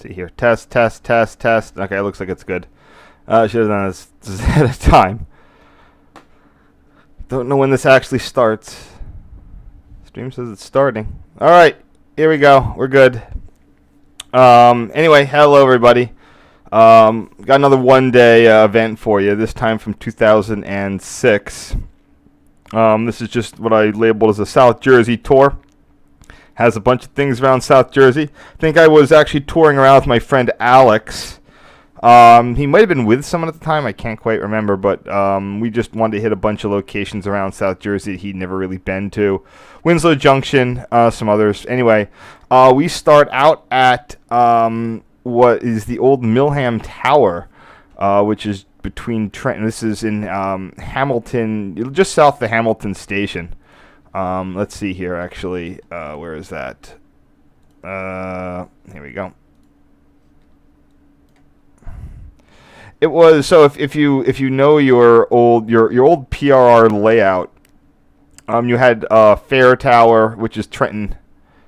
see here. Test, test, test, test. Okay, it looks like it's good. Should have done this ahead of time. Don't know when this actually starts. Stream says it's starting. All right, here we go. We're good. Anyway, hello everybody. Got another one-day event for you. This time from 2006. This is just what I labeled as a South Jersey tour. Has a bunch of things around South Jersey. I think I was actually touring around with my friend Alex. He might have been with someone at the time. I can't quite remember, but we just wanted to hit a bunch of locations around South Jersey that he'd never really been to. Winslow Junction, some others. Anyway, we start out at what is the old MILLHAM Tower, which is between Trenton. This is in Hamilton, just south of the Hamilton station. Let's see here, actually. Where is that? Here we go. It was so if you know your old PRR layout, you had Fair Tower, which is Trenton.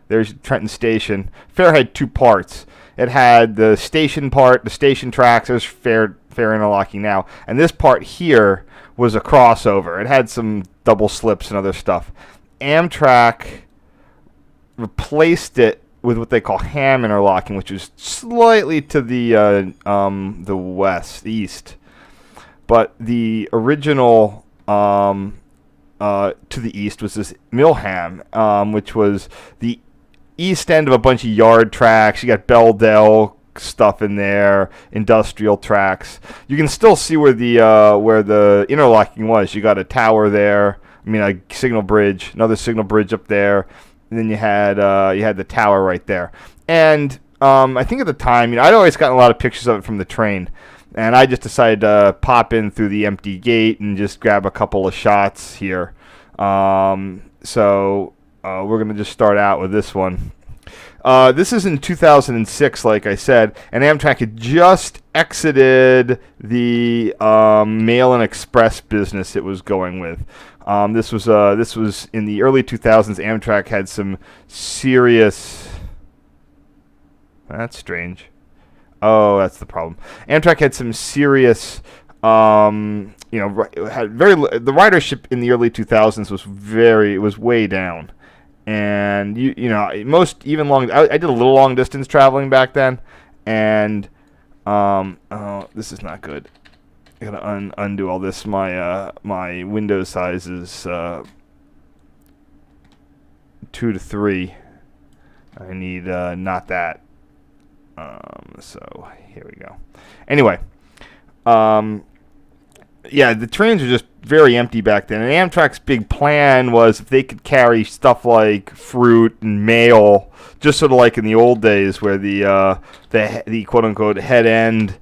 There's Trenton Station. Fair had two parts. It had the station part, the station tracks. There's Fair interlocking now, and this part here was a crossover. It had some double slips and other stuff. Amtrak replaced it with what they call ham interlocking, which is slightly to the east, but the original to the east was this MILLHAM, which was the east end of a bunch of yard tracks. You got Belldale stuff in there, industrial tracks. You can still see where the interlocking was. You got a tower there. I mean, a signal bridge, another signal bridge up there. And then you had the tower right there. And I think at the time, I'd always gotten a lot of pictures of it from the train. And I just decided to pop in through the empty gate and just grab a couple of shots here. So we're going to just start out with this one. This is in 2006, like I said, and Amtrak had just exited the mail and express business it was going with. This was in the early 2000s. Amtrak had some serious. That's strange. Oh, that's the problem. Amtrak had some serious. Had the ridership in the early 2000s was way down. And most even long. I did a little long distance traveling back then, and this is not good. I gotta undo all this. My window size is 2 to 3. I need not that. So here we go. Anyway, the trains were just very empty back then. And Amtrak's big plan was if they could carry stuff like fruit and mail, just sort of like in the old days where the quote unquote head end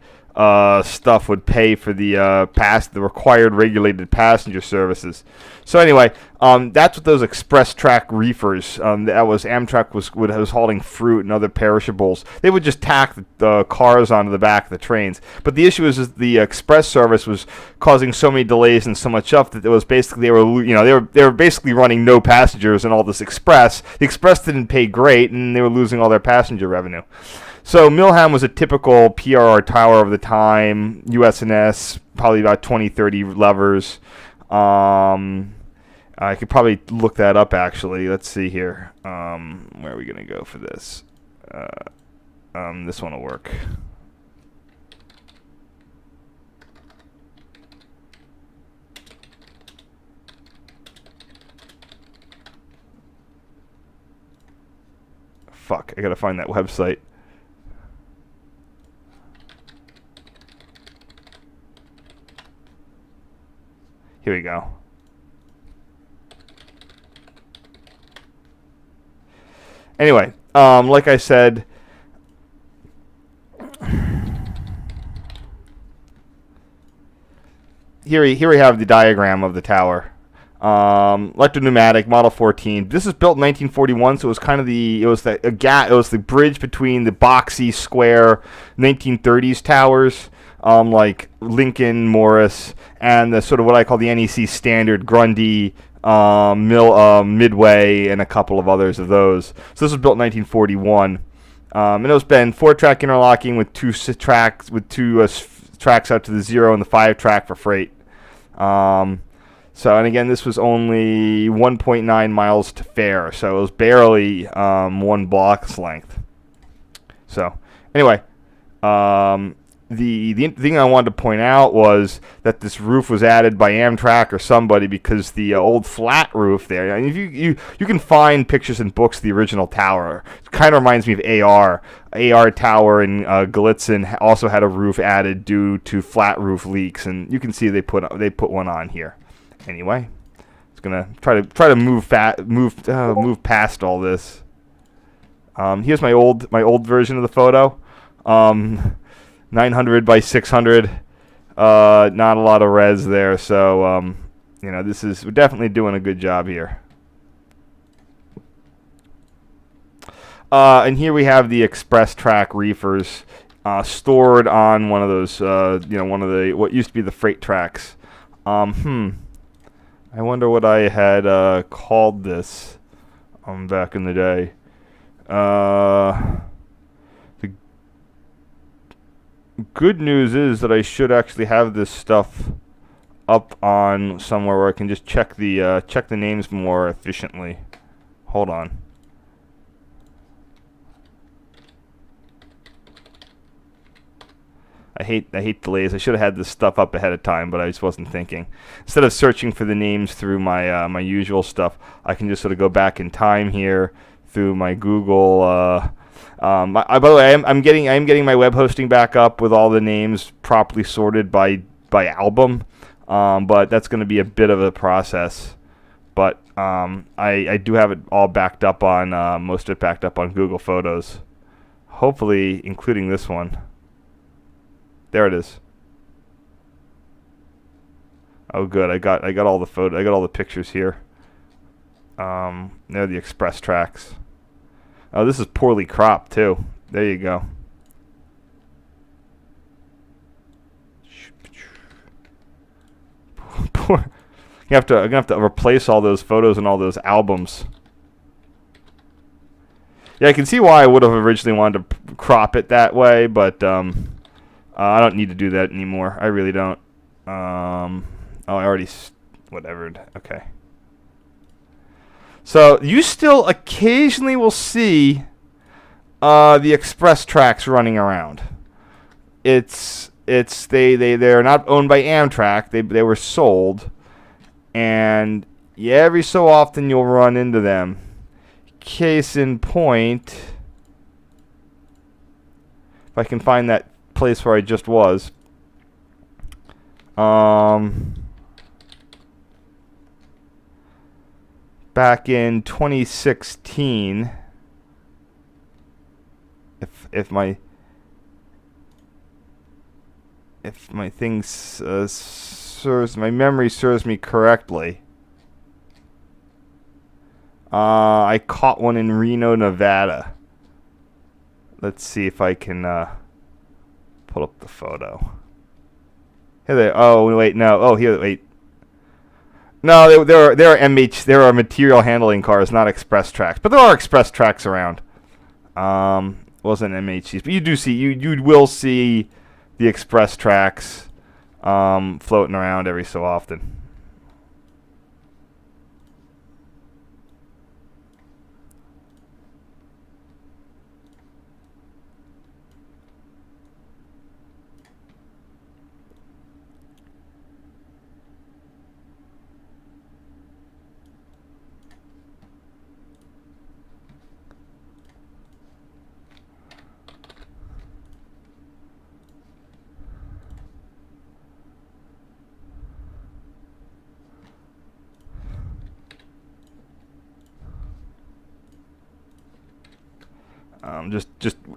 stuff would pay for the required regulated passenger services. So anyway, that's what those express track reefers. That was Amtrak was hauling fruit and other perishables. They would just tack the cars onto the back of the trains. But the issue is the express service was causing so many delays and so much stuff that it was basically they were basically running no passengers in all this express. The express didn't pay great, and they were losing all their passenger revenue. So MILLHAM was a typical PRR tower of the time, USNS, probably about 20, 30 levers. I could probably look that up, actually. Let's see here. Where are we going to go for this? This one will work. Fuck, I got to find that website. Here we go. Anyway, like I said, here we have the diagram of the tower. Electro-pneumatic, Model 14. This is built in 1941, so it was kind of the bridge between the boxy, square 1930s towers, like Lincoln, Morris, and the sort of what I call the NEC standard Grundy, Midway, and a couple of others of those. So this was built in 1941. And it was been 4-track interlocking with two tracks tracks out to the 0 and the 5-track for freight. So, and again, this was only 1.9 miles to fare, so it was barely 1 block's length. So, anyway, the thing I wanted to point out was that this roof was added by Amtrak or somebody, because the old flat roof there, and if you can find pictures and books of the original tower. It kind of reminds me of AR Tower in Gallitzin also had a roof added due to flat roof leaks, and you can see they put one on here. Anyway, it's gonna try to move past all this. Here's my old version of the photo. 900 by 600. Not a lot of res there, so we're definitely doing a good job here. And here we have the express track reefers stored on one of those, one of the what used to be the freight tracks. I wonder what I had called this back in the day. The good news is that I should actually have this stuff up on somewhere where I can just check the names more efficiently. Hold on. I hate delays. I should have had this stuff up ahead of time, but I just wasn't thinking. Instead of searching for the names through my my usual stuff, I can just sort of go back in time here through my Google. By the way, I am getting my web hosting back up with all the names properly sorted by album, but that's going to be a bit of a process. But I do have it all backed up on most of it backed up on Google Photos, hopefully including this one. There it is. Oh, good. I got all the I got all the pictures here. They're the express tracks. Oh, this is poorly cropped too. There you go. I'm gonna have to replace all those photos and all those albums. Yeah, I can see why I would have originally wanted to crop it that way, but I don't need to do that anymore. I really don't. I already whatever. Okay. So you still occasionally will see the express tracks running around. They're not owned by Amtrak. They were sold, and every so often you'll run into them. Case in point, if I can find that place where I just was. Back in 2016, if my my memory serves me correctly, I caught one in Reno, Nevada. Let's see if I can pull up the photo. Here they. Oh wait, no. Oh here, wait. No, there are material handling cars, not express tracks, but there are express tracks around. Wasn't MHCs, but you will see the express tracks floating around every so often.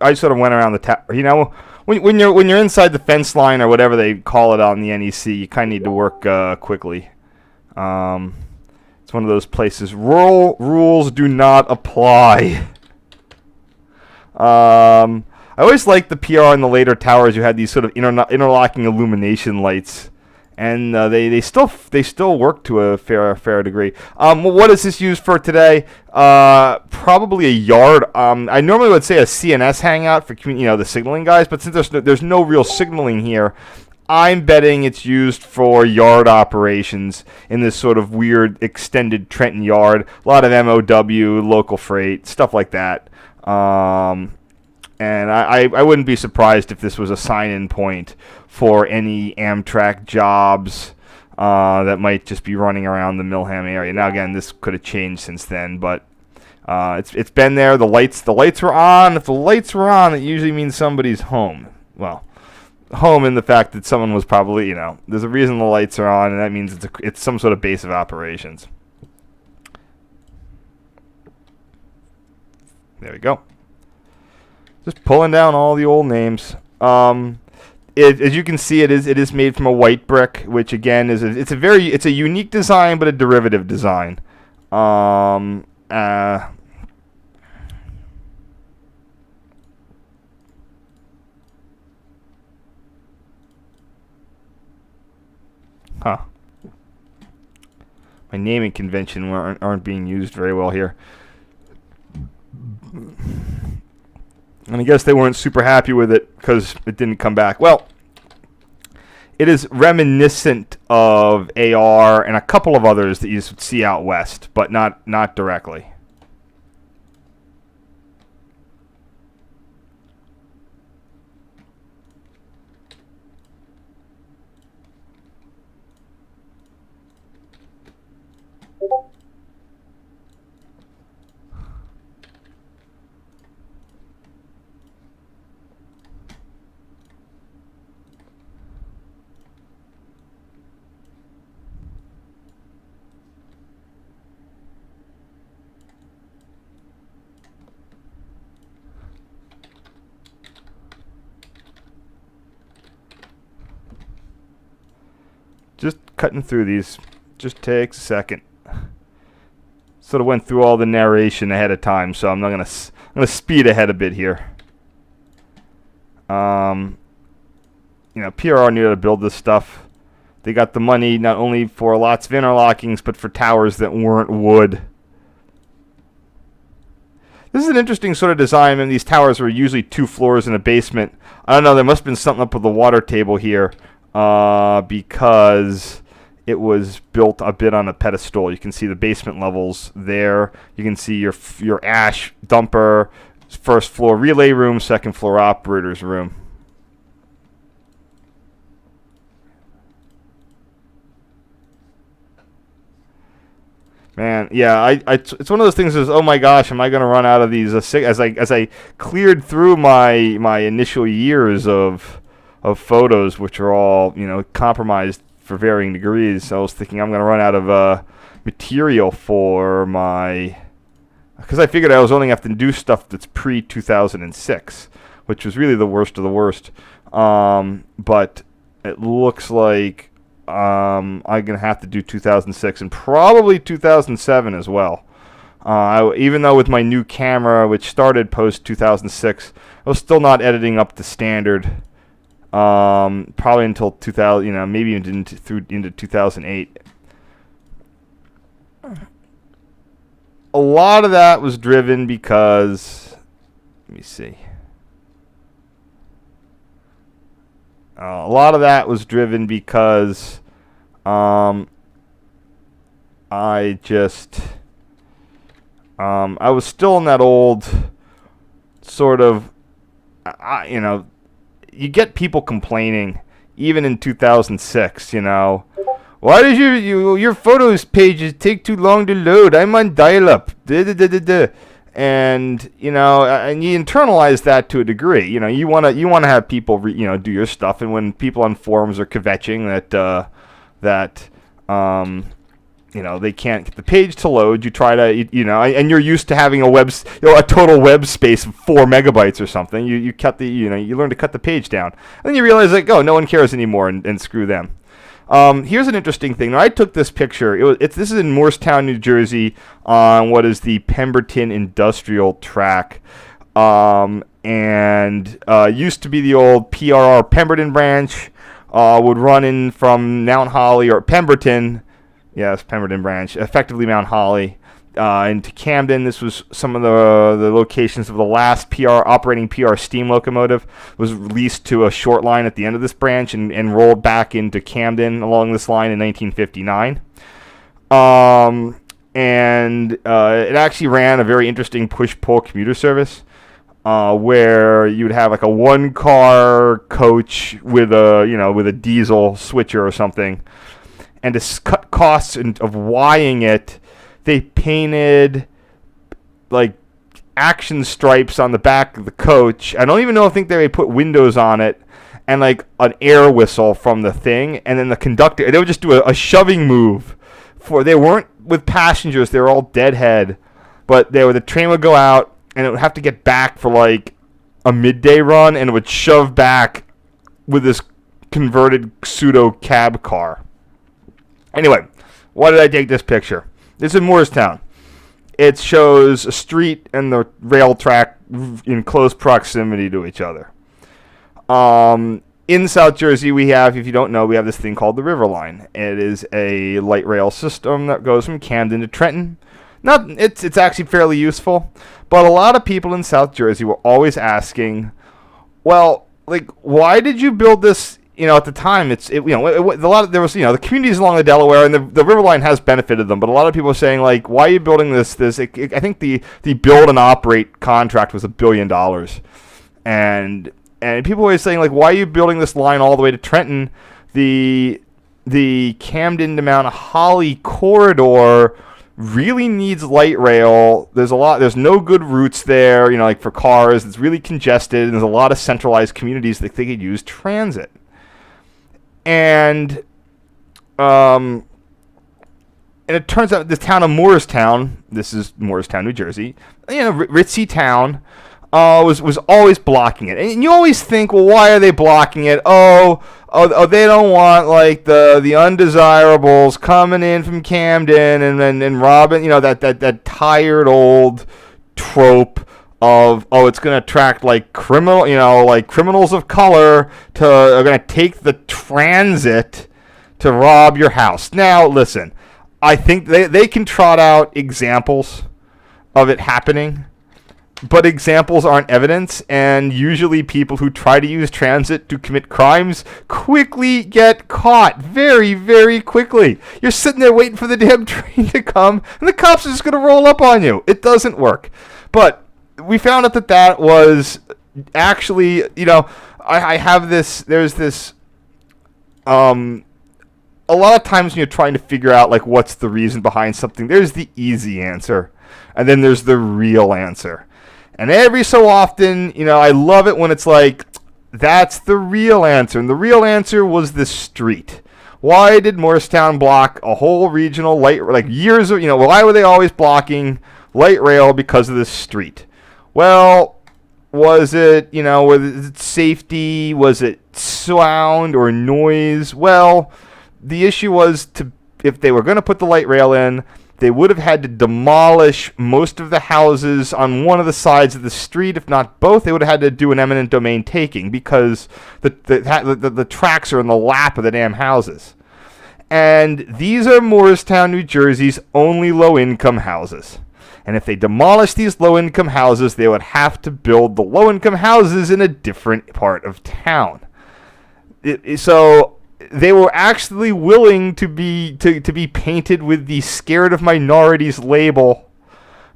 I sort of went around the tower. You know, when you're inside the fence line or whatever they call it on the NEC, you kind of need to work quickly. It's one of those places. Rural rules do not apply. I always liked the PR on the later towers. You had these sort of interlocking illumination lights, and they still work to a fair degree. What is this used for today? Probably a yard. I normally would say a CNS hangout for the signaling guys, but since there's no real signaling here, I'm betting it's used for yard operations in this sort of weird extended Trenton yard. A lot of MOW, local freight, stuff like that. And I wouldn't be surprised if this was a sign-in point for any Amtrak jobs that might just be running around the MILLHAM area. Now, again, this could have changed since then, but it's been there. The lights were on. If the lights were on, it usually means somebody's home. Well, home in the fact that someone was probably, there's a reason the lights are on, and that means it's some sort of base of operations. There we go. Just pulling down all the old names. As you can see, it is made from a white brick, which again it's a unique design, but a derivative design. Huh. My naming convention aren't being used very well here. And I guess they weren't super happy with it because it didn't come back. Well, it is reminiscent of AR and a couple of others that you see out west, but not directly. Just cutting through these just takes a second. Sort of went through all the narration ahead of time, so I'm gonna speed ahead a bit here. PRR knew how to build this stuff. They got the money not only for lots of interlockings, but for towers that weren't wood. This is an interesting sort of design. And these towers were usually 2 floors in a basement. I don't know. There must have been something up with the water table here. Because it was built a bit on a pedestal. You can see the basement levels there. You can see your ash dumper, first floor relay room, second floor operator's room. Man, yeah, it's one of those things. Is oh my gosh, am I going to run out of these? As I cleared through my initial years of photos, which are all compromised for varying degrees. I was thinking I'm going to run out of material for because I figured I was only going to have to do stuff that's pre-2006, which was really the worst of the worst. But it looks like I'm going to have to do 2006 and probably 2007 as well. Even though with my new camera, which started post-2006, I was still not editing up to standard. Probably until 2000, maybe into 2008. A lot of that was driven because, let me see. A lot of that was driven because, I was still in that old sort of, you get people complaining, even in 2006, Why does your photos pages take too long to load? I'm on dial-up. And, and you internalize that to a degree. You want to have people, do your stuff. And when people on forums are kvetching that they can't get the page to load, you try to, and you're used to having a total web space of 4 megabytes or something. You cut you learn to cut the page down. And then you realize no one cares anymore, and screw them. Here's an interesting thing. Now, I took this picture. This is in Morristown, New Jersey, on what is the Pemberton Industrial Track, and used to be the old PRR Pemberton Branch. would run in from Mount Holly or Pemberton. Yes, Pemberton Branch, effectively Mount Holly, into Camden. This was some of the locations of the last operating PR steam locomotive. Was released to a short line at the end of this branch and rolled back into Camden along this line in 1959. It actually ran a very interesting push-pull commuter service, where you'd have like a one-car coach with a diesel switcher or something, and to cut costs of Ying it, they painted like action stripes on the back of the coach. I don't even think they put windows on it, and like an air whistle from the thing, and then the conductor. They would just do a shoving move. They weren't with passengers; they were all deadhead. But the train would go out, and it would have to get back for like a midday run, and it would shove back with this converted pseudo cab car. Anyway, why did I take this picture? This is in Moorestown. It shows a street and the rail track in close proximity to each other. In South Jersey, we have, if you don't know, we have this thing called the River Line. It is a light rail system that goes from Camden to Trenton. It's actually fairly useful, but a lot of people in South Jersey were always asking, well, like, why did you build this? At the time, the communities along the Delaware and the River Line has benefited them, but a lot of people are saying, like, why are you building this? I think the build and operate contract was $1 billion, and people were saying, like, why are you building this line all the way to Trenton? The Camden to Mount Holly corridor really needs light rail. There's no good routes there, like for cars. It's really congested, and there's a lot of centralized communities that they could use transit. And it turns out the town of Moorestown, this is Moorestown, New Jersey, ritzy town, was always blocking it. And you always think, well, why are they blocking it? Oh, they don't want like the undesirables coming in from Camden and robbing, that tired old trope of, it's going to attract like criminals of color are going to take the transit to rob your house. Now, listen, I think they can trot out examples of it happening, but examples aren't evidence, and usually people who try to use transit to commit crimes quickly get caught very, very quickly. You're sitting there waiting for the damn train to come, and the cops are just going to roll up on you. It doesn't work. But we found out that was actually, I have this, there's this, a lot of times when you're trying to figure out, like, what's the reason behind something, there's the easy answer, and then there's the real answer. And every so often, I love it when it's like, that's the real answer. And the real answer was the street. Why did Moorestown block a whole regional years of, why were they always blocking light rail? Because of this street. Well, was it, was it safety? Was it sound or noise? Well, the issue was if they were going to put the light rail in, they would have had to demolish most of the houses on one of the sides of the street, if not both. They would have had to do an eminent domain taking because the tracks are in the lap of the damn houses. And these are Moorestown, New Jersey's only low-income houses. And if they demolish these low-income houses, they would have to build the low-income houses in a different part of town. So they were actually willing to be painted with the scared of minorities label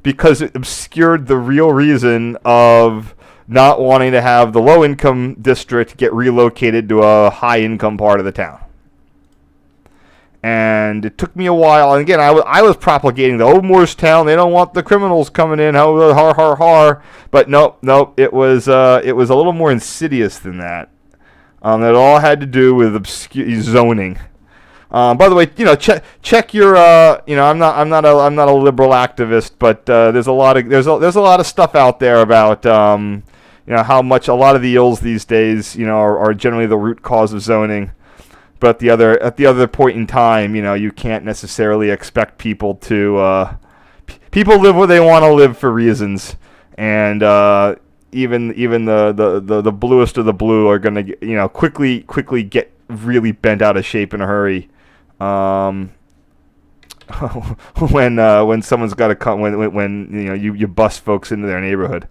because it obscured the real reason of not wanting to have the low-income district get relocated to a high-income part of the town. And it took me a while. And again, I was propagating the Moorestown. They don't want the criminals coming in. Har har har. But nope. It was a little more insidious than that. It all had to do with obscure zoning. By the way, check your. I'm not a liberal activist, but there's a lot of stuff out there about how much a lot of the ills these days are generally the root cause of zoning. But at the other point in time, you can't necessarily expect people to people live where they want to live for reasons, and even the bluest of the blue are going to quickly get really bent out of shape in a hurry. When someone's got to come, when you bust folks into their neighborhood.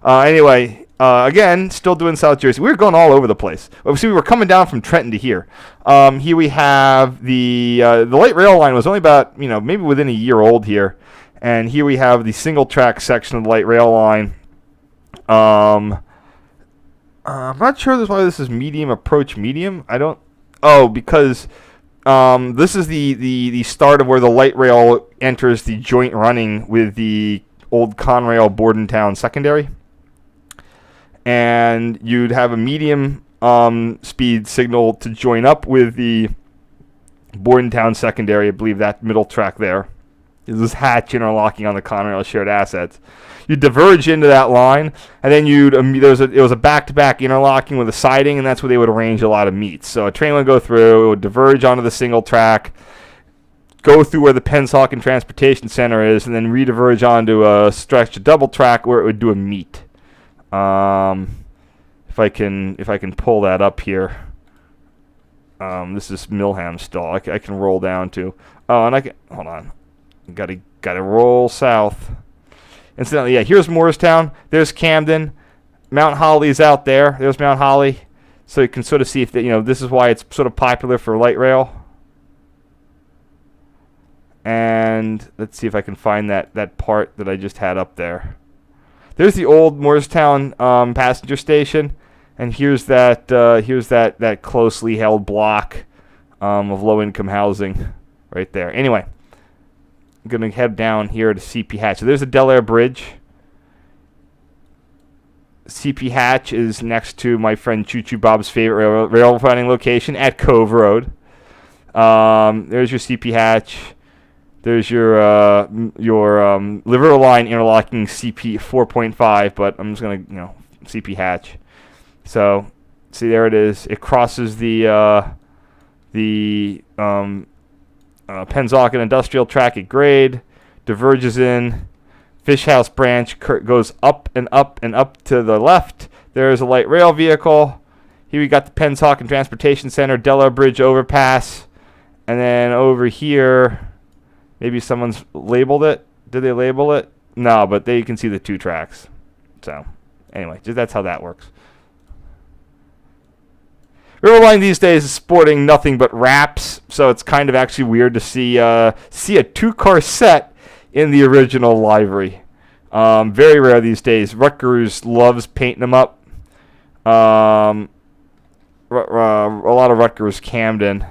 Anyway, again, still doing South Jersey. We were going all over the place. See, we were coming down from Trenton to here. Here we have the light rail line was only about maybe within a year old here, and here we have the single track section of the light rail line. I'm not sure why this is medium approach medium. I don't. Oh, because this is the start of where the light rail enters the joint running with the old Conrail Bordentown secondary. And you'd have a medium speed signal to join up with the Bordentown secondary. I believe that middle track there is this hatch interlocking on the Conrail shared assets. You diverge into that line, and then it was a back-to-back interlocking with a siding, and that's where they would arrange a lot of meets. So a train would go through, it would diverge onto the single track, go through where the Pennsauken Transportation Center is, and then re-diverge onto a stretch of double track where it would do a meet. If I can pull that up here. This is MILLHAM still. I can roll down to. Oh, and I can hold on. Gotta roll south. Incidentally, yeah. Here's Morristown. There's Camden. Mount Holly's out there. There's Mount Holly. So you can sort of see if this is why it's sort of popular for light rail. And let's see if I can find that part that I just had up there. There's the old Morristown passenger station, and here's that closely held block of low-income housing right there. Anyway, I'm gonna head down here to CP Hatch. So there's the Delaware Bridge. CP Hatch is next to my friend Choo Choo Bob's favorite rail finding location at Cove Road. There's your CP Hatch. There's your Liverpool line interlocking CP 4.5, but I'm just gonna CP Hatch. So see, there it is. It crosses the Pennsauken Industrial Track at grade, diverges in Fish House Branch, goes up and up and up to the left. There's a light rail vehicle. Here we got the Pennsauken Transportation Center, Delaware Bridge overpass, and then over here. Maybe someone's labeled it. Did they label it? No, but you can see the two tracks. So, anyway, that's how that works. Riverline these days is sporting nothing but wraps, so it's kind of actually weird to see a two-car set in the original livery. Very rare these days. Rutgers loves painting them up. A lot of Rutgers Camden.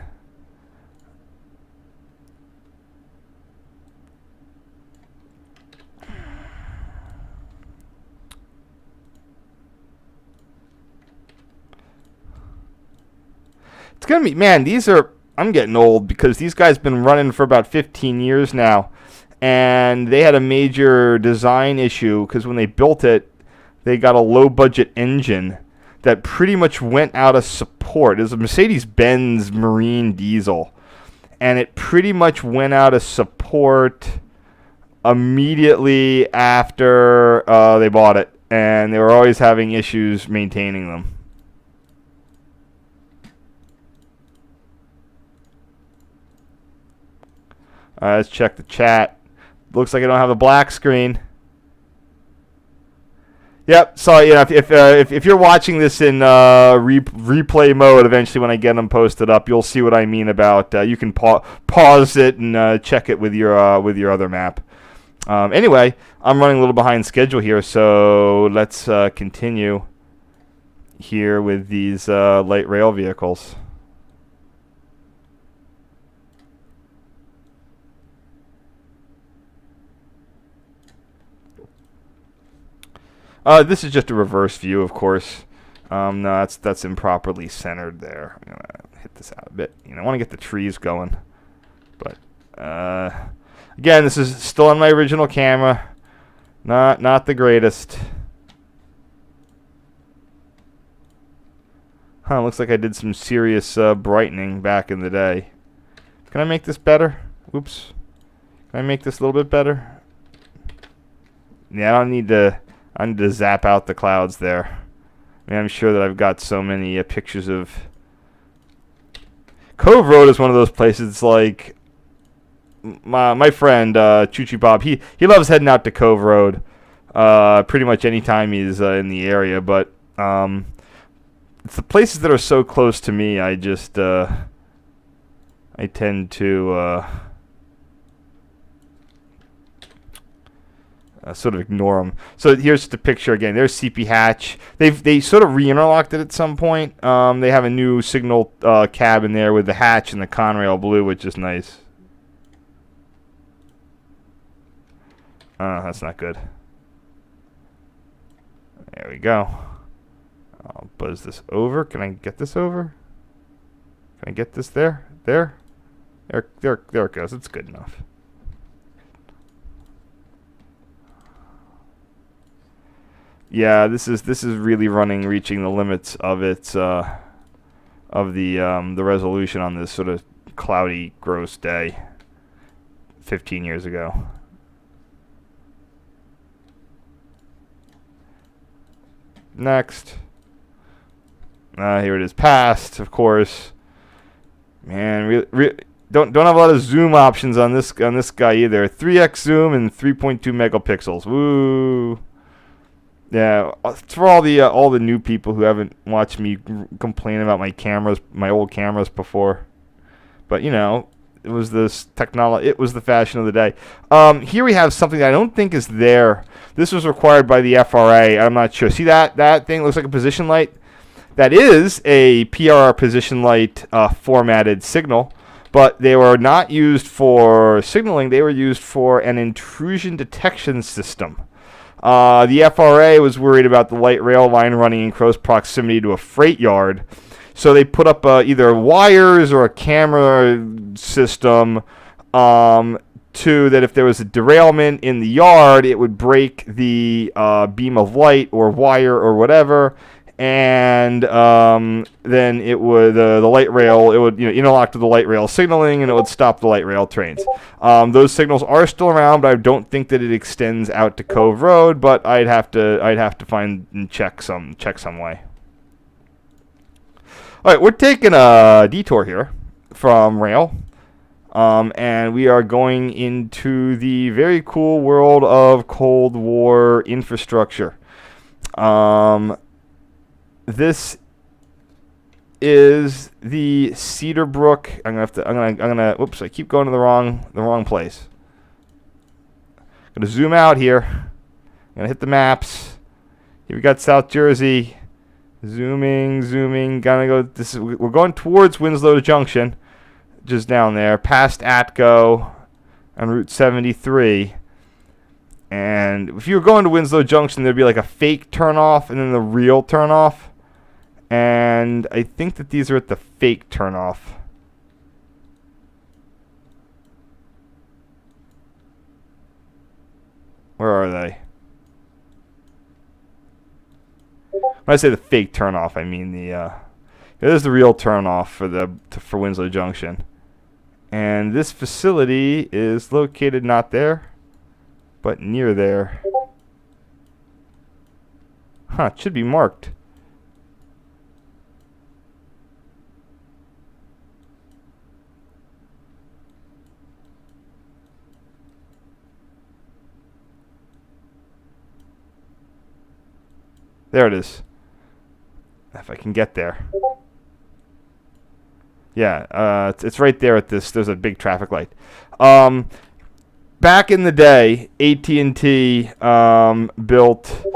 It's going to be, man, I'm getting old because these guys been running for about 15 years now. And they had a major design issue because when they built it, they got a low-budget engine that pretty much went out of support. It was a Mercedes-Benz Marine diesel. And it pretty much went out of support immediately after they bought it. And they were always having issues maintaining them. Let's check the chat. Looks like I don't have a black screen. Yep. So if you're watching this in replay mode, eventually when I get them posted up, you'll see what I mean about. You can pause it and check it with your other map. Anyway, I'm running a little behind schedule here, so let's continue here with these light rail vehicles. This is just a reverse view, of course. No, that's improperly centered there. I'm gonna hit this out a bit. I want to get the trees going, but again, this is still on my original camera. Not the greatest. Looks like I did some serious brightening back in the day. Can I make this better? Oops. Can I make this a little bit better? Yeah, I need to zap out the clouds there. I mean, I'm sure that I've got so many pictures of... Cove Road is one of those places. It's like my friend Choo Choo Bob. He loves heading out to Cove Road pretty much anytime he's in the area. But it's the places that are so close to me. I just I tend to sort of ignore them. So here's the picture again. There's CP Hatch. They sort of re-interlocked it at some point. They have a new signal cab in there with the hatch and the Conrail blue, which is nice. That's not good. There we go. I'll buzz this over. Can I get this over? Can I get this there? There it goes. It's good enough. Yeah, this is really reaching the limits of its of the resolution on this sort of cloudy, gross day 15 years ago. Next. Here it is. Past, of course. Man, don't have a lot of zoom options on this guy either. 3x zoom and 3.2 megapixels. Woo. Yeah, for all the new people who haven't watched me complain about my old cameras before, but you know, it was this technology. It was the fashion of the day. Here we have something that I don't think is there. This was required by the FRA. I'm not sure. See that thing looks like a position light. That is a PRR position light formatted signal, but they were not used for signaling. They were used for an intrusion detection system. The FRA was worried about the light rail line running in close proximity to a freight yard, so they put up either wires or a camera system to that if there was a derailment in the yard, it would break the beam of light or wire or whatever, and then it would the light rail, it would interlock to the light rail signaling, and it would stop the light rail trains. Those signals are still around, but I don't think that it extends out to Cove Road. But I'd have to find and check some way. All right, we're taking a detour here from rail, and we are going into the very cool world of Cold War infrastructure. This is the Cedarbrook. I'm gonna. Whoops! I keep going to the wrong place. I'm gonna zoom out here. I'm gonna hit the maps. Here we got South Jersey. Zooming. Gonna go. We're going towards Winslow Junction, just down there, past Atco, on Route 73. And if you were going to Winslow Junction, there'd be like a fake turnoff and then the real turnoff. And I think that these are at the fake turnoff. Where are they? When I say the fake turnoff, I mean there's the real turnoff for Winslow Junction. And this facility is located not there, but near there. It should be marked. There it is. If I can get there. Yeah, it's right there at this. There's a big traffic light. Back in the day, AT&T built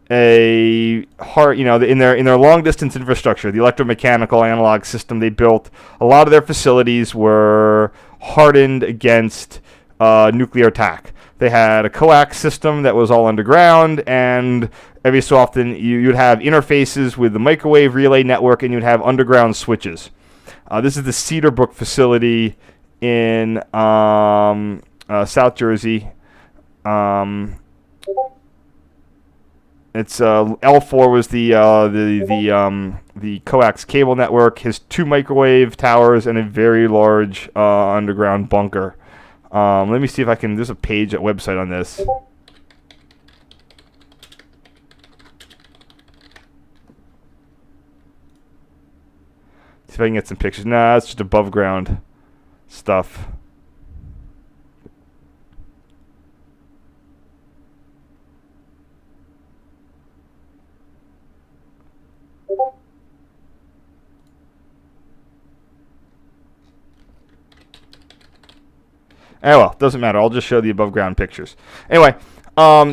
a in their long distance infrastructure, the electromechanical analog system they built. A lot of their facilities were hardened against nuclear attack. They had a coax system that was all underground, and every so often you'd have interfaces with the microwave relay network, and you'd have underground switches. This is the Cedarbrook Facility in South Jersey. It's L4 was the coax cable network. Has 2 microwave towers and a very large underground bunker. Let me see if I can. There's a website on this. See if I can get some pictures. Nah, it's just above ground stuff. Oh, well, doesn't matter. I'll just show the above ground pictures. Anyway,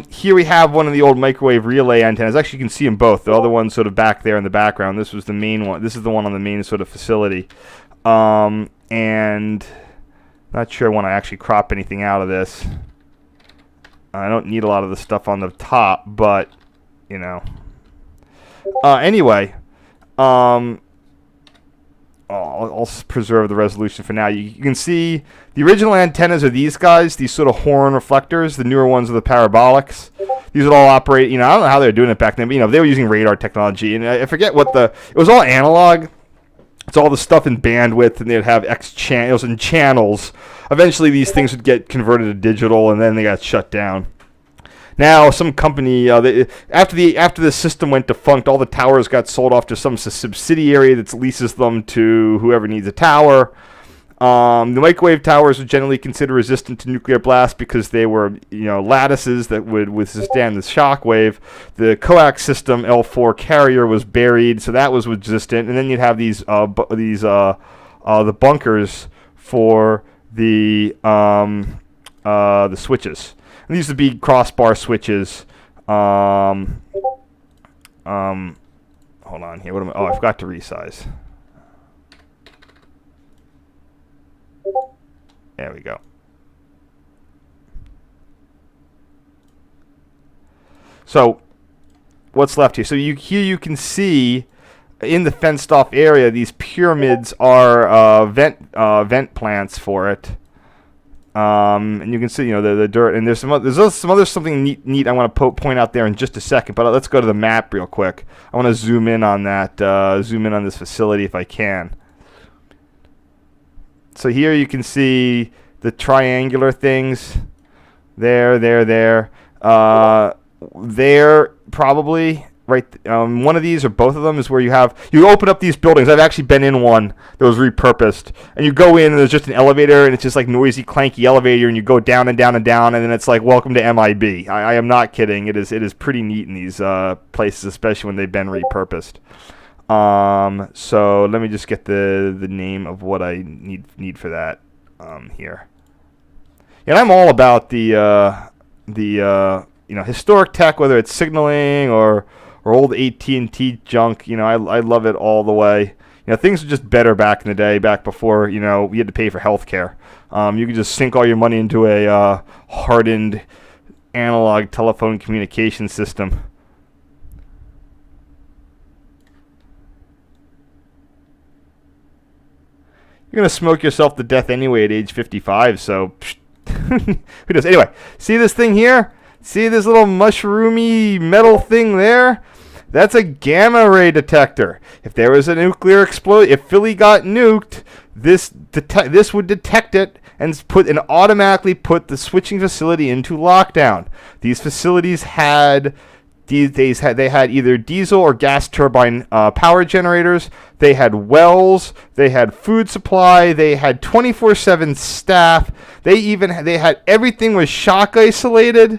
here we have one of the old microwave relay antennas. Actually, you can see them both. The other one's sort of back there in the background. This was the main one. This is the one on the main sort of facility. And not sure I want to actually crop anything out of this. I don't need a lot of the stuff on the top, but, you know. Anyway, I'll preserve the resolution for now. You can see the original antennas are these guys, these sort of horn reflectors. The newer ones are the parabolics. These would all operate, you know, I don't know how they were doing it back then, but, you know, they were using radar technology. And I forget what it was all analog. It's all the stuff in bandwidth, and they'd have X channels and channels. Eventually, these things would get converted to digital, and then they got shut down. Now, some company, after the system went defunct, all the towers got sold off to some subsidiary that leases them to whoever needs a tower. The microwave towers are generally considered resistant to nuclear blast because they were, you know, lattices that would withstand the shock wave. The coax system L4 carrier was buried, so that was resistant. And then you'd have the bunkers for the switches. And these would be crossbar switches. Hold on here. What am I? Oh, I forgot to resize. There we go. So, what's left here? So here you can see in the fenced-off area, these pyramids are vent plants for it. And you can see, you know, the dirt, and there's something neat I want to point out there in just a second. But let's go to the map real quick. I want to zoom in on that, zoom in on this facility if I can. So here you can see the triangular things. There, probably. Right, one of these or both of them is where you open up these buildings. I've actually been in one that was repurposed, and you go in and there's just an elevator, and it's just like noisy, clanky elevator, and you go down and down and down, and then it's like welcome to MIB. I am not kidding. It is pretty neat in these places, especially when they've been repurposed. So let me just get the name of what I need for that here. And I'm all about the historic tech, whether it's signaling or old AT&T junk. You know, I love it all the way. You know, things were just better back in the day, back before, you know, we had to pay for health care. You could just sink all your money into a hardened analog telephone communication system. You're going to smoke yourself to death anyway at age 55, so who knows? Anyway, see this thing here? See this little mushroomy metal thing there? That's a gamma ray detector. If there was a nuclear explosion, if Philly got nuked, this would detect it and automatically put the switching facility into lockdown. These facilities had either diesel or gas turbine power generators. They had wells. They had food supply. They had 24/7 staff. They had everything was shock isolated.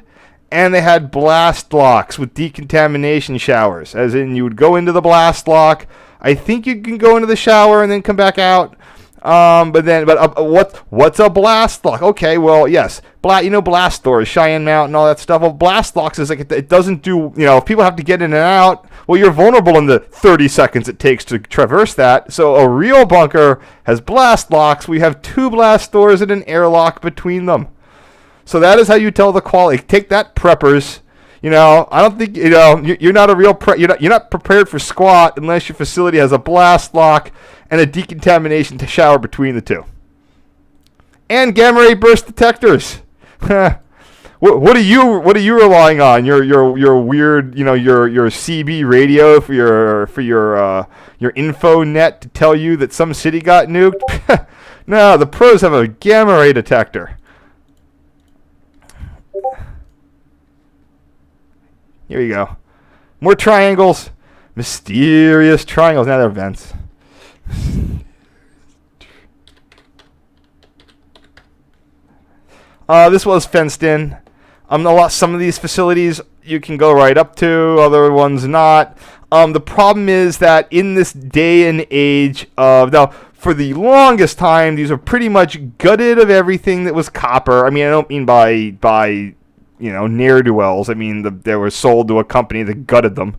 And they had blast locks with decontamination showers. As in, you would go into the blast lock. I think you can go into the shower and then come back out. What's a blast lock? Okay, well, yes. Blast stores, Cheyenne Mountain, all that stuff. Well, blast locks is like it doesn't do, you know, if people have to get in and out, well, you're vulnerable in the 30 seconds it takes to traverse that. So a real bunker has blast locks. We have 2 blast doors and an airlock between them. So that is how you tell the quality. Take that, preppers. You know, I don't think, you know, you're not a real you're not prepared for squat unless your facility has a blast lock and a decontamination shower between the two. And gamma ray burst detectors. What are you relying on? Your weird, you know, your CB radio for your info net to tell you that some city got nuked? No, the pros have a gamma ray detector. Here we go. More triangles. Mysterious triangles. Now they're vents. This was fenced in. Some of these facilities you can go right up to, other ones not. The problem is that in this day and age of now, for the longest time, these are pretty much gutted of everything that was copper. I mean, I don't mean by ne'er-do-wells. I mean they were sold to a company that gutted them.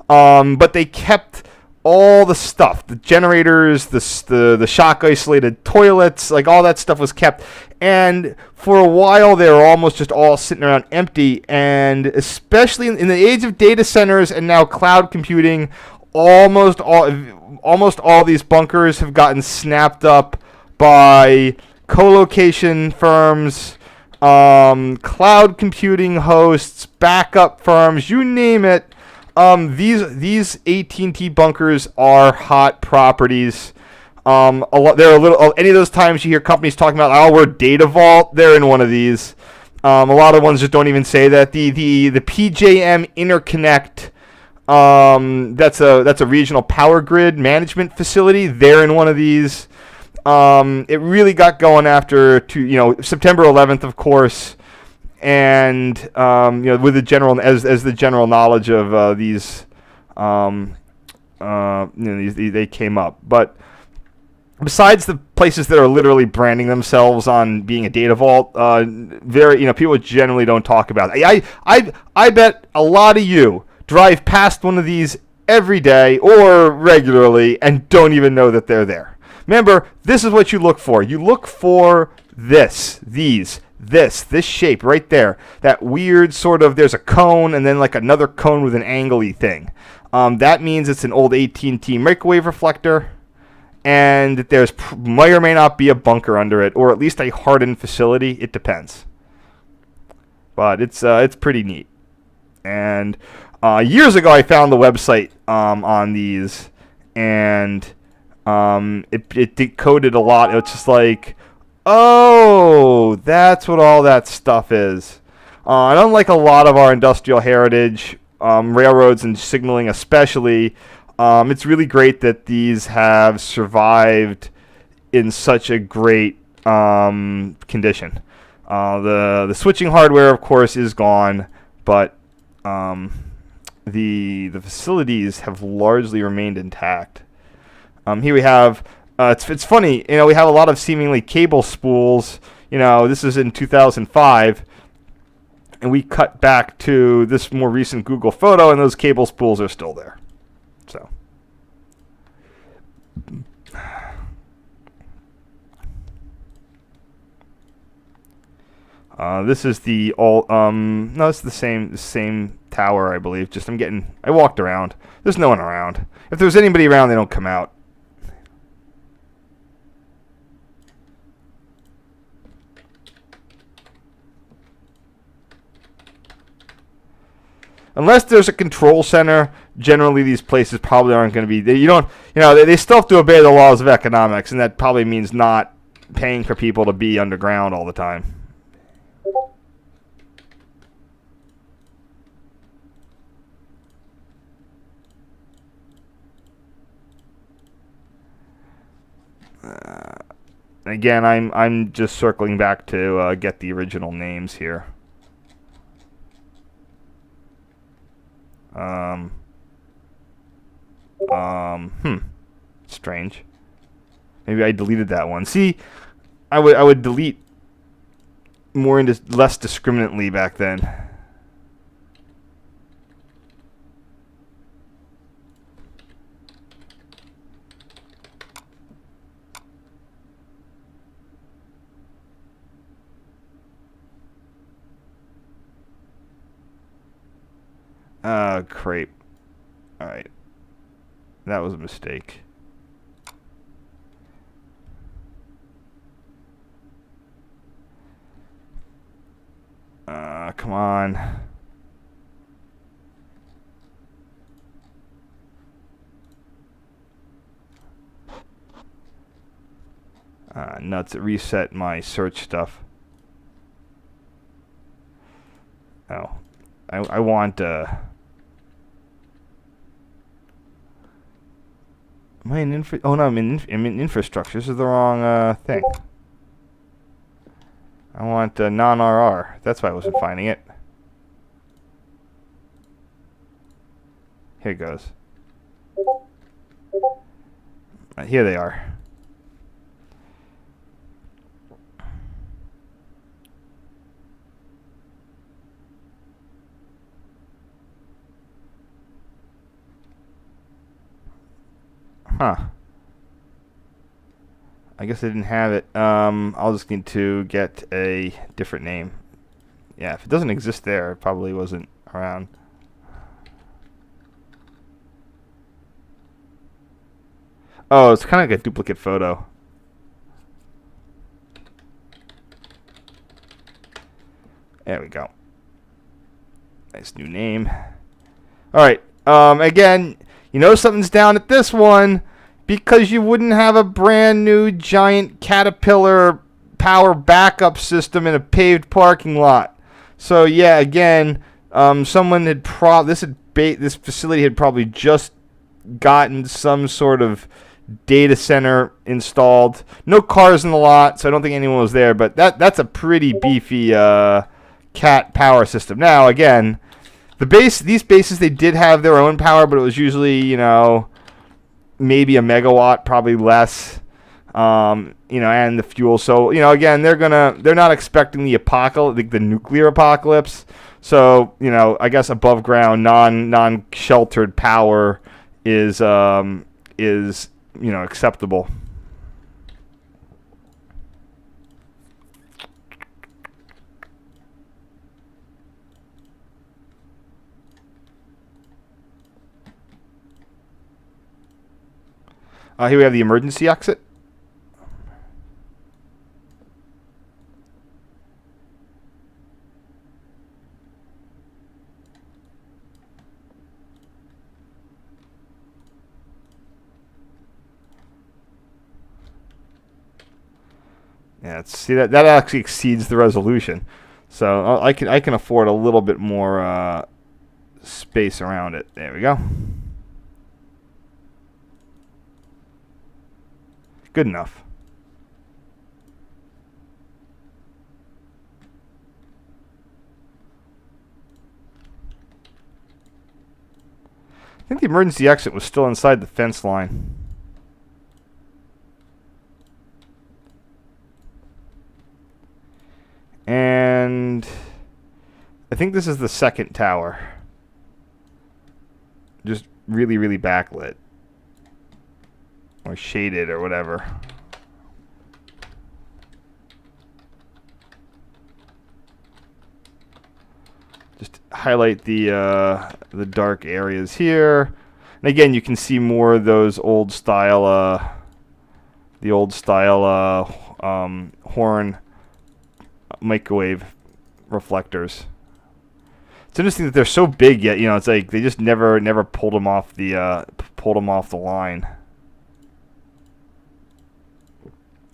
But they kept all the stuff, the generators, the shock isolated toilets, like all that stuff was kept. And for a while, they were almost just all sitting around empty. And especially in the age of data centers and now cloud computing, almost all these bunkers have gotten snapped up by co-location firms, cloud computing hosts, backup firms, you name it. These AT&T bunkers are hot properties. Any of those times you hear companies talking about, oh, we're data vault, they're in one of these. A lot of ones just don't even say that. The PJM interconnect, that's a regional power grid management facility. They're in one of these. It really got going after September 11th, of course. And with the general as the general knowledge of these, they came up. But besides the places that are literally branding themselves on being a data vault, people generally don't talk about it. I bet a lot of you drive past one of these every day or regularly and don't even know that they're there. Remember, this is what you look for. You look for this shape right there. That weird sort of, there's a cone and then like another cone with an angly thing. That means it's an old AT&T microwave reflector, and that there's may or may not be a bunker under it, or at least a hardened facility. It depends. But it's pretty neat. And years ago, I found the website on these, and it decoded a lot. It's just like, oh, that's what all that stuff is. And unlike a lot of our industrial heritage, railroads and signaling especially, it's really great that these have survived in such a great condition. The switching hardware, of course, is gone, but the facilities have largely remained intact. Here we have. It's funny, we have a lot of seemingly cable spools. This is in 2005, and we cut back to this more recent Google photo, and those cable spools are still there. So, this is the no, it's the same tower, I believe. Just I walked around. There's no one around. If there's anybody around, they don't come out. Unless there's a control center, generally these places probably aren't going to be. They still have to obey the laws of economics, and that probably means not paying for people to be underground all the time. Again, I'm just circling back to get the original names here. Strange. Maybe I deleted that one. See, I would delete more less discriminately back then. Crepe. Alright. That was a mistake. Come on. Nuts, it reset my search stuff. Oh. I want, am I in I'm in infrastructure. This is the wrong, thing. I want non-RR. That's why I wasn't finding it. Here it goes. Here they are. Huh. I guess I didn't have it. I'll just need to get a different name. Yeah, if it doesn't exist there, it probably wasn't around. Oh, it's kind of like a duplicate photo. There we go. Nice new name. All right. Again, you know something's down at this one because you wouldn't have a brand new giant Caterpillar power backup system in a paved parking lot. So yeah, again, someone had this facility had probably just gotten some sort of data center installed. No cars in the lot, so I don't think anyone was there. But that's a pretty beefy cat power system. Now again, these bases, they did have their own power, but it was usually, you know, maybe a megawatt, probably less. You know, and the fuel. So, you know, again, they're not expecting the apocalypse, the nuclear apocalypse. So, you know, I guess above ground, non-sheltered power is you know, acceptable. Here we have the emergency exit. Yeah, see that actually exceeds the resolution, so I can afford a little bit more space around it. There we go. Good enough. I think the emergency exit was still inside the fence line. And I think this is the second tower. Just really, really backlit. Or shaded or whatever. Just highlight the dark areas here. And again, you can see more of those old style horn microwave reflectors. It's interesting that they're so big yet, you know, it's like they just never pulled them off the line.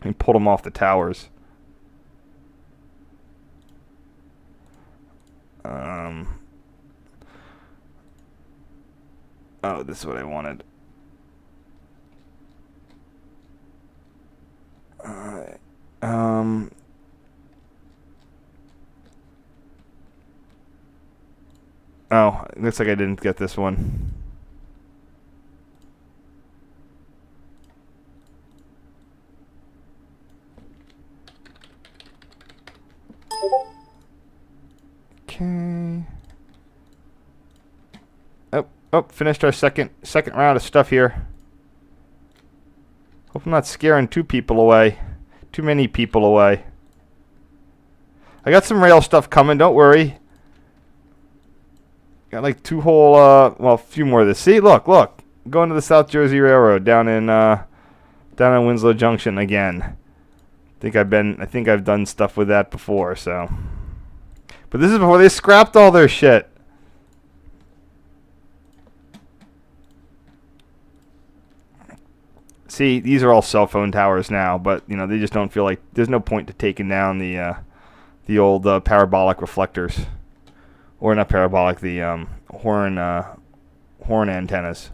And pulled them off the towers. Oh, this is what I wanted. Oh, looks like I didn't get this one. Okay. Oh, finished our second round of stuff here. Hope I'm not scaring too many people away. I got some rail stuff coming, don't worry. Got like two whole, well, a few more of this. See, look, going to the South Jersey Railroad down in Winslow Junction again. I think I've done stuff with that before, so. But this is before they scrapped all their shit. See, these are all cell phone towers now, but you know they just don't feel like there's no point to taking down the old parabolic reflectors, or not parabolic, the horn antennas.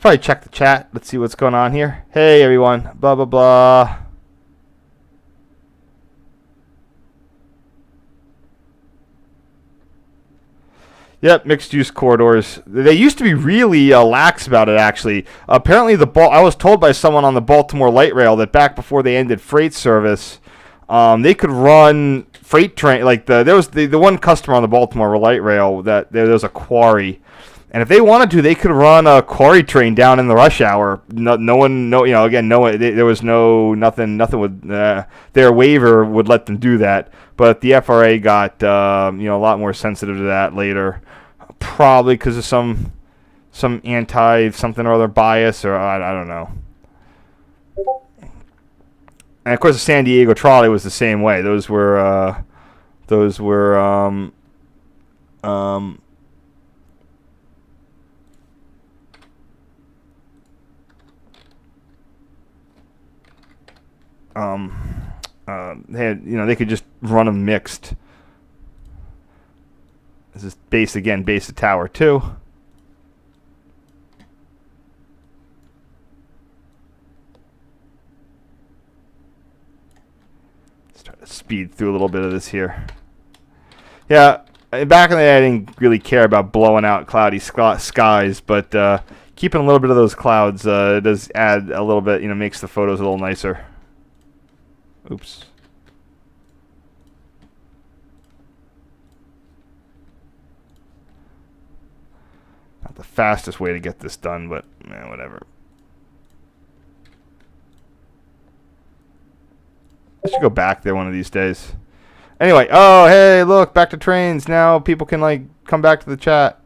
probably check the chat. Let's see what's going on here. Hey, everyone. Blah, blah, blah. Yep, mixed-use corridors. They used to be really lax about it, actually. Apparently, I was told by someone on the Baltimore Light Rail that back before they ended freight service, they could run freight train. Like there was the one customer on the Baltimore Light Rail that there was a quarry, and if they wanted to, they could run a quarry train down in the rush hour. There was nothing would their waiver would let them do that. But the FRA got a lot more sensitive to that later, probably because of some anti something or other bias, or I don't know. And of course, the San Diego trolley was the same way. Those were they could just run them mixed. This is base to tower 2. Let's try to speed through a little bit of this here. Yeah, back in the day, I didn't really care about blowing out cloudy skies, but keeping a little bit of those clouds does add a little bit, makes the photos a little nicer. Oops. Not the fastest way to get this done, but whatever. I should go back there one of these days. Anyway, oh, hey, look, back to trains. Now people can, come back to the chat.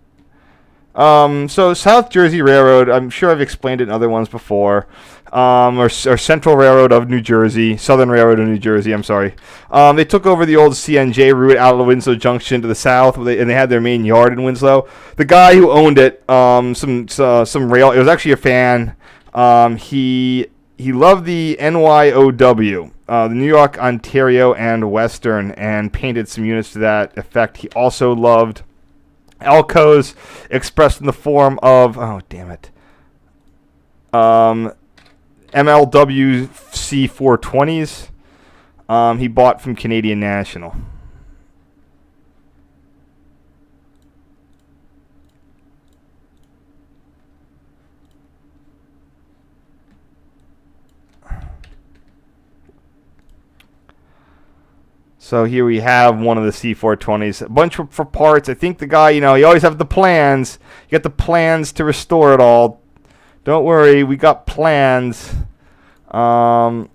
So South Jersey Railroad, I'm sure I've explained it in other ones before, or Central Railroad of New Jersey, Southern Railroad of New Jersey, I'm sorry. They took over the old CNJ route out of Winslow Junction to the south, and they had their main yard in Winslow. The guy who owned it, some rail, it was actually a fan. He loved the NYOW, the New York, Ontario, and Western, and painted some units to that effect. He also loved Elcos, expressed in the form of, MLW C420s. He bought from Canadian National. So here we have one of the C420s. A bunch for parts. I think the guy, you always have the plans. You got the plans to restore it all. Don't worry, we got plans. That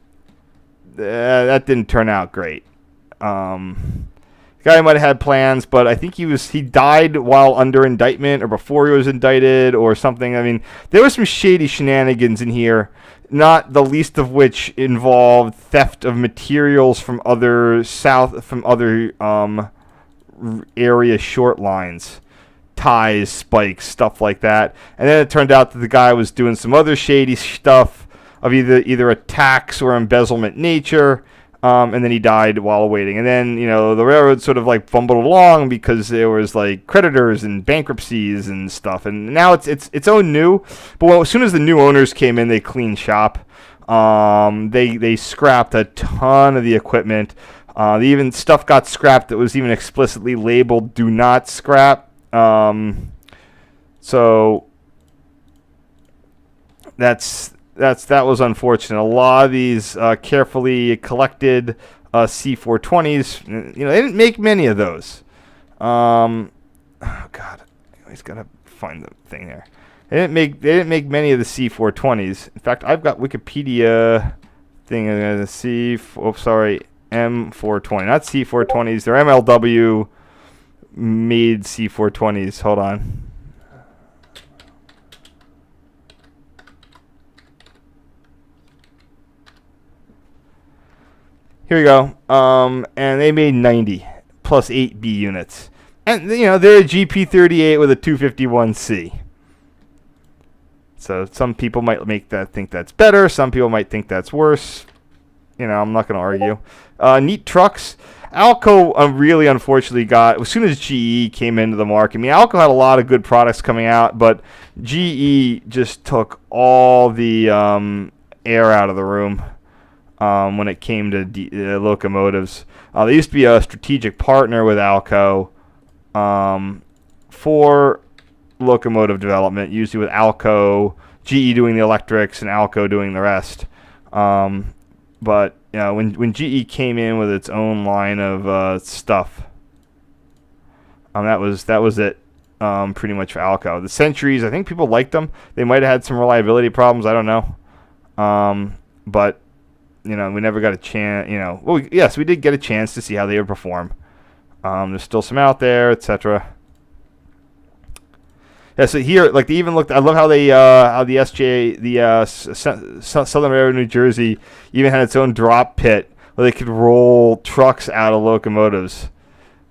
didn't turn out great. The guy might have had plans, but I think he died while under indictment or before he was indicted or something. I mean, there was some shady shenanigans in here. Not the least of which involved theft of materials from other area short lines, ties, spikes, stuff like that. And then it turned out that the guy was doing some other shady stuff of either a tax or embezzlement nature. And then he died while awaiting. And then, the railroad sort of fumbled along because there was creditors and bankruptcies and stuff. And now it's owned new. But as soon as the new owners came in, they cleaned shop. They scrapped a ton of the equipment. Even stuff got scrapped that was even explicitly labeled "Do Not Scrap." So that was unfortunate. A lot of these carefully collected C420s, they didn't make many of those. Oh God, I always gotta find the thing there. They didn't make many of the C420s. In fact, I've got Wikipedia thing. M420, not C420s. They're MLW made C420s. Hold on. Here we go. And they made 90 plus 8 B units. And, they're a GP38 with a 251C. So some people might think that's better. Some people might think that's worse. I'm not going to argue. Neat trucks. Alco really unfortunately got, as soon as GE came into the market, I mean, Alco had a lot of good products coming out, but GE just took all the air out of the room when it came to locomotives. They used to be a strategic partner with Alco for locomotive development, usually with Alco, GE doing the electrics and Alco doing the rest. But you know, when GE came in with its own line of stuff, that was it. Pretty much for Alco. The Centuries, I think people liked them. They might have had some reliability problems. I don't know. But you know, we never got a chance. You know, well, yes, we did get a chance to see how they would perform. There's still some out there, etc. Yeah, so here, like, they even looked. I love how they, how the SJ, the Southern Railroad, New Jersey, even had its own drop pit where they could roll trucks out of locomotives.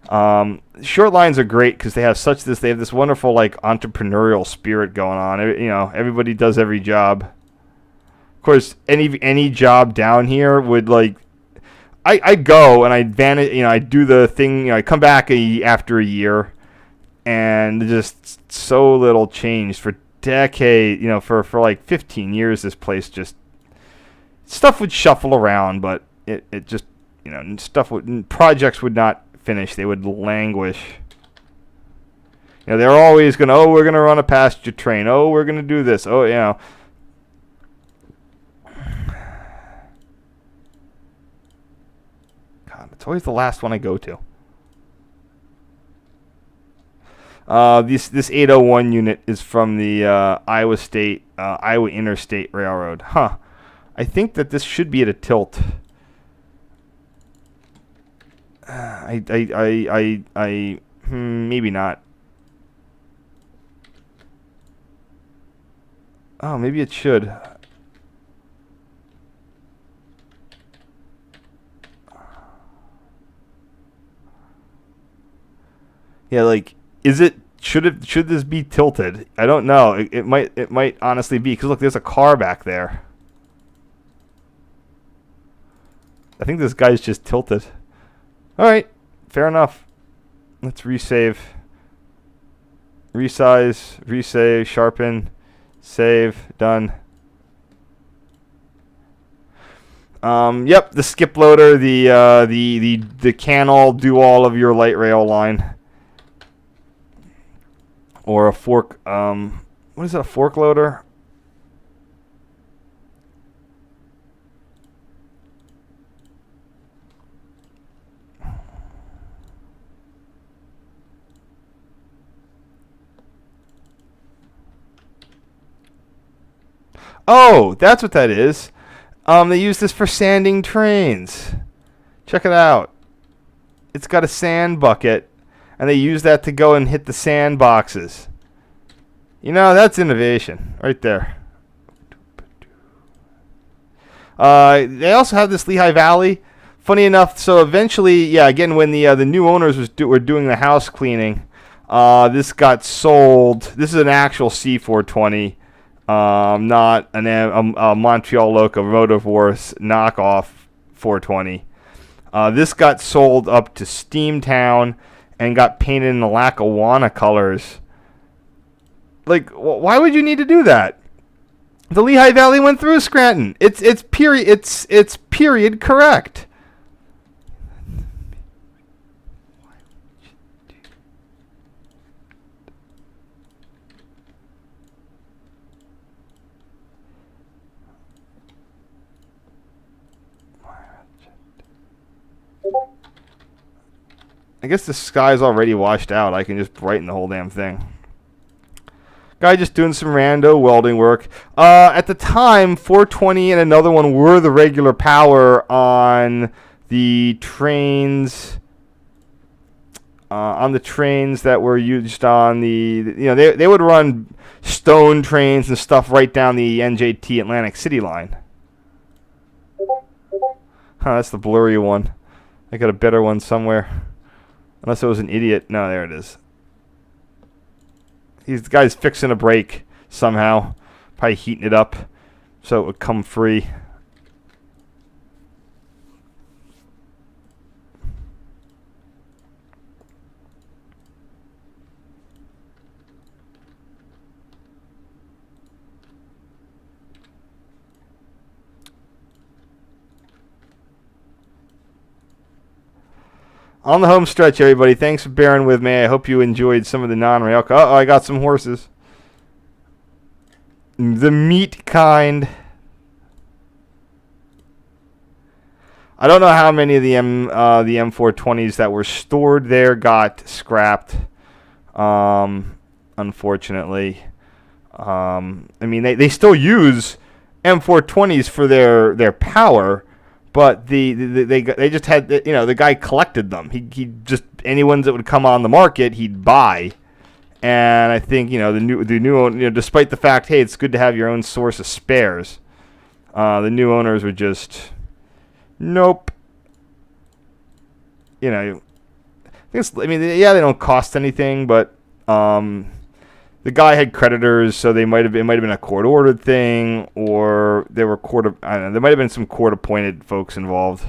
Short lines are great because they have they have this wonderful, like, entrepreneurial spirit going on. You know, everybody does every job. Of course, any job down here would, like, I go and I vanish. You know, I do the thing. You know, I come back after a year. And just so little changed for decades, you know, for like 15 years, this place just, stuff would shuffle around, but it just, you know, projects would not finish. They would languish. You know, they're always going to, oh, we're going to run a passenger train. Oh, we're going to do this. Oh, you know. God, it's always the last one I go to. This 801 unit is from the Iowa Interstate Railroad. Huh. I think that this should be at a tilt. Maybe not. Oh, maybe it should. Yeah, like, should this be tilted? I don't know. It might honestly be, because look, there's a car back there. I think this guy's just tilted. All right, fair enough. Let's resave. Resize, resave, sharpen, save, done. Yep, the skip loader, the can all do all of your light rail line. Or a fork, what is it, a fork loader? Oh, that's what that is. They use this for sanding trains. Check it out. It's got a sand bucket. And they use that to go and hit the sand boxes. You know, that's innovation right there. They also have this Lehigh Valley. Funny enough, so eventually, yeah, again, when the new owners were doing the house cleaning, this got sold. This is an actual C420, not a Montreal Locomotive Wars knockoff 420. This got sold up to Steamtown and got painted in the Lackawanna colors. Like, why would you need to do that? The Lehigh Valley went through Scranton. It's period correct. I guess the sky's already washed out. I can just brighten the whole damn thing. Guy just doing some rando welding work. At the time, 420 and another one were the regular power on the trains. On the trains that were used on the, you know, they would run stone trains and stuff right down the NJT Atlantic City line. Huh, that's the blurry one. I got a better one somewhere. Unless it was an idiot. No, there it is. The guy's fixing a brake somehow. Probably heating it up so it would come free. On the home stretch, everybody. Thanks for bearing with me. I hope you enjoyed some of the non-rail car. Uh-oh, I got some horses. The meat kind. I don't know how many of the M420s that were stored there got scrapped. Unfortunately, I mean they still use M420s for their power, but they just had, you know, the guy collected them. He just, any ones that would come on the market he'd buy. And I think, you know, the new you know, despite the fact, hey, it's good to have your own source of spares, the new owners were just, nope. You know, I mean, yeah, they don't cost anything, but the guy had creditors, so it might have been a court-ordered thing, or they were I don't know, there might have been some court-appointed folks involved.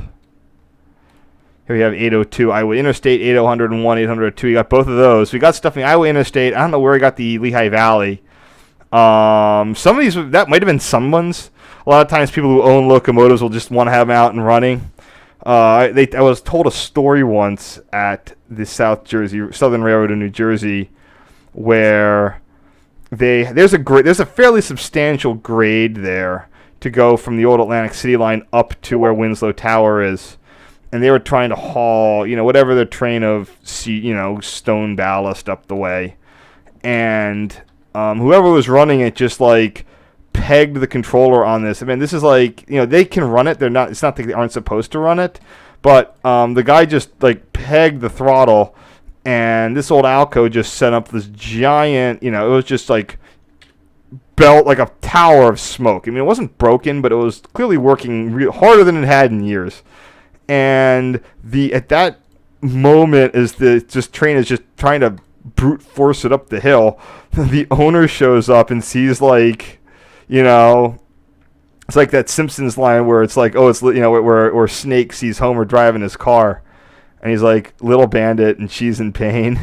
Here we have 802 Iowa Interstate, 801, 802. We got both of those. We got stuff in the Iowa Interstate. I don't know where I got the Lehigh Valley. Some of these, that might have been someone's. A lot of times people who own locomotives will just want to have them out and running. I was told a story once at the Southern Railroad in New Jersey, where there's a fairly substantial grade there to go from the old Atlantic City line up to where Winslow Tower is. And they were trying to haul, you know, whatever their train of, stone ballast up the way. And whoever was running it just, like, pegged the controller on this. I mean, this is like, you know, they can run it. It's not that they aren't supposed to run it. But the guy just, like, pegged the throttle. And this old Alco just set up this giant, you know, it was just, like, belt, like a tower of smoke. I mean, it wasn't broken, but it was clearly working harder than it had in years. And at that moment, as the train is just trying to brute force it up the hill, the owner shows up and sees, like, you know, it's like that Simpsons line where it's like, oh, it's, you know, where Snake sees Homer driving his car, and he's like, little bandit, and she's in pain.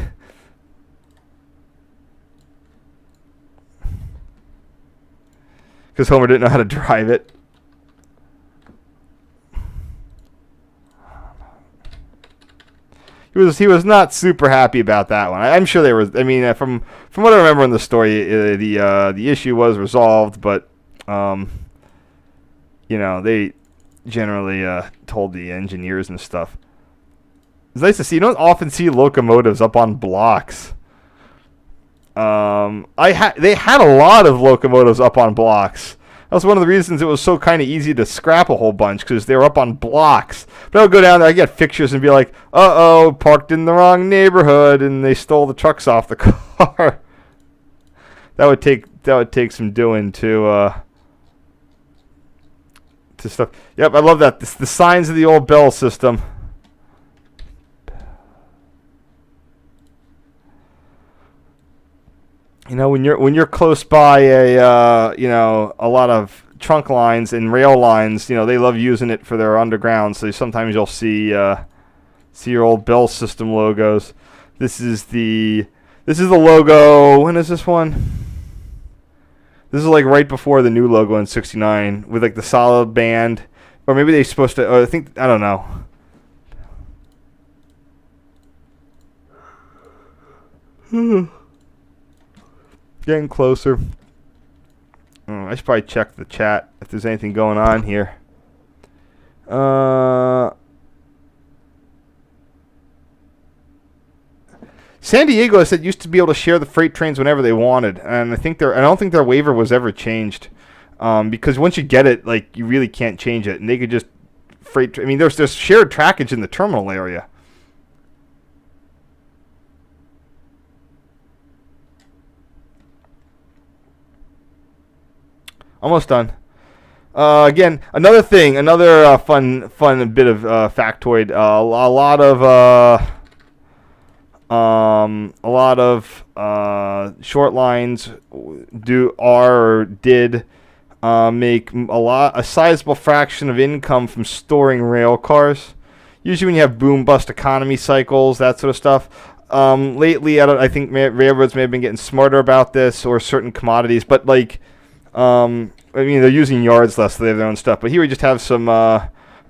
Because Homer didn't know how to drive it. He was not super happy about that one. I'm sure there was. I mean, from what I remember in the story, the issue was resolved, but you know, they generally told the engineers and stuff. It's nice to see. You don't often see locomotives up on blocks. They had a lot of locomotives up on blocks. That was one of the reasons it was so kind of easy to scrap a whole bunch, because they were up on blocks. But I would go down there, I get fixtures and be like, uh-oh, parked in the wrong neighborhood, and they stole the trucks off the car. That would take some doing to stuff. Yep, I love that. The signs of the old bell system. You know, when you're close by a lot of trunk lines and rail lines, you know, they love using it for their underground. So sometimes you'll see your old bell system logos. This is the logo. When is this one? This is like right before the new logo in '69 with like the solid band, or maybe they're supposed to. I don't know. Getting closer. I should probably check the chat if there's anything going on here. San Diego said used to be able to share the freight trains whenever they wanted, and I don't think their waiver was ever changed, because once you get it, like, you really can't change it, and they could just freight. I mean, there's shared trackage in the terminal area. Almost done. Again, another thing, fun bit of factoid. A lot of short lines did make a sizable fraction of income from storing rail cars. Usually, when you have boom bust economy cycles, that sort of stuff. Lately, I think railroads may have been getting smarter about this, or certain commodities, but like. I mean, they're using yards less, so they have their own stuff. But here we just have some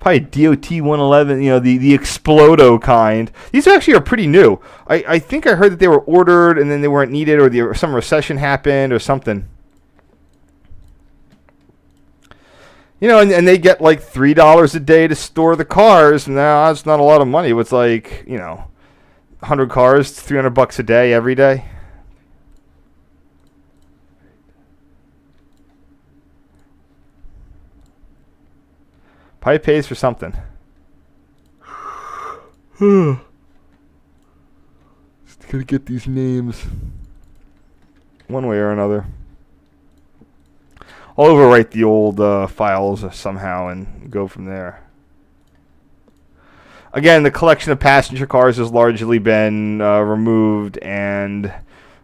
Probably DOT 111, you know, the Explodo kind. These actually are pretty new. I think I heard that they were ordered and then they weren't needed, or some recession happened or something. You know, and they get like $3 a day to store the cars. Now, that's not a lot of money. It's like, you know, 100 cars, $300 a day every day. Probably pays for something. Just gotta get these names one way or another. I'll overwrite the old files somehow and go from there. Again, the collection of passenger cars has largely been removed, and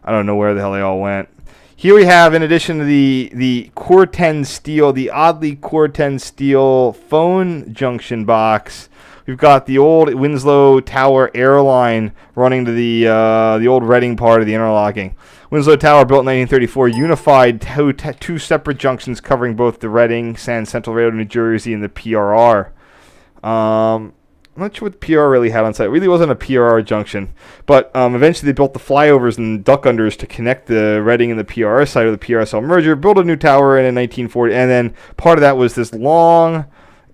I don't know where the hell they all went. Here we have, in addition to the Core 10 steel, the oddly Core 10 steel phone junction box, we've got the old Winslow Tower airline running to the old Reading part of the interlocking. Winslow Tower, built in 1934, unified two separate junctions covering both the Reading, San Central Railroad, New Jersey, and the PRR. I'm not sure what the PRR really had on site. It really wasn't a PRR junction. But eventually they built the flyovers and duck unders to connect the Reading and the PRR side of the PRSL merger, built a new tower in 1940, and then part of that was this long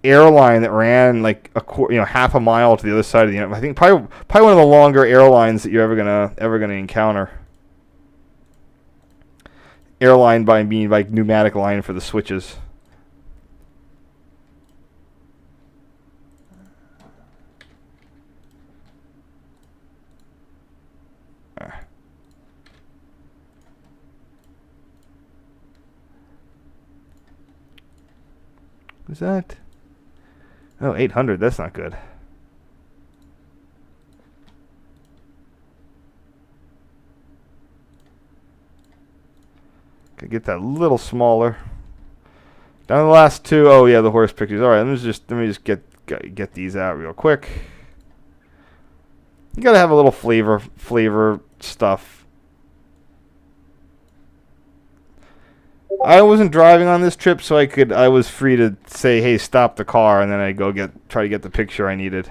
airline that ran like half a mile to the other side of the. I think probably one of the longer airlines that you're ever gonna encounter. Airline by mean like pneumatic line for the switches. What's that? Oh, 800. That's not good. Could get that a little smaller. Down to the last two. Oh yeah, the horse pictures. All right, let me just get these out real quick. You gotta have a little flavor stuff. I wasn't driving on this trip, so I was free to say, "Hey, stop the car," and then I go try to get the picture I needed.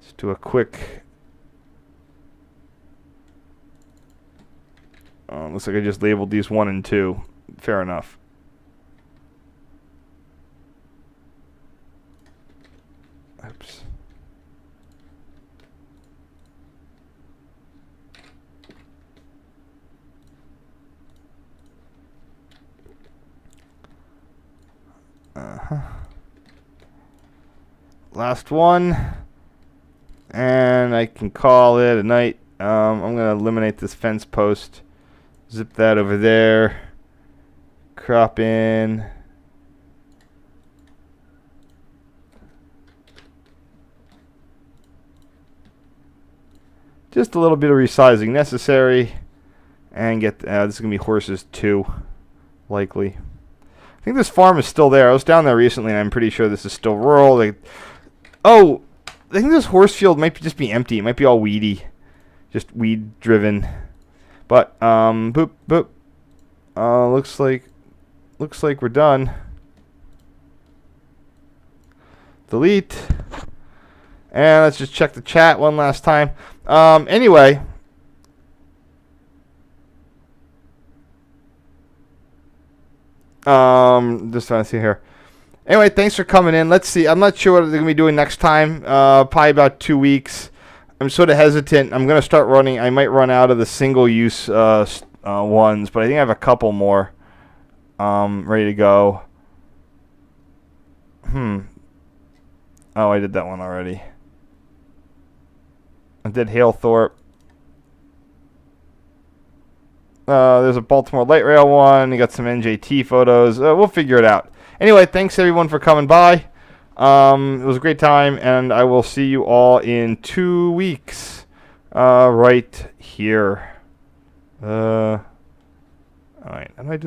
Let's do a quick. Looks like I just labeled these 1 and 2. Fair enough. Oops. Last one, and I can call it a night. I'm going to eliminate this fence post, zip that over there, crop in. Just a little bit of resizing necessary, and get this is going to be horses 2, likely. I think this farm is still there. I was down there recently, and I'm pretty sure this is still rural. I think this horse field might just be empty. It might be all weedy, just weed driven. But boop boop. Looks like we're done. Delete. And let's just check the chat one last time. Anyway. Just trying to see here. Anyway, thanks for coming in. Let's see. I'm not sure what they're going to be doing next time. Probably about 2 weeks. I'm sort of hesitant. I'm going to start running. I might run out of the single-use ones, but I think I have a couple more ready to go. Oh, I did that one already. I did Halethorpe. There's a Baltimore Light Rail one. You got some NJT photos. We'll figure it out. Anyway, thanks everyone for coming by. It was a great time, and I will see you all in 2 weeks right here. All right. How do I do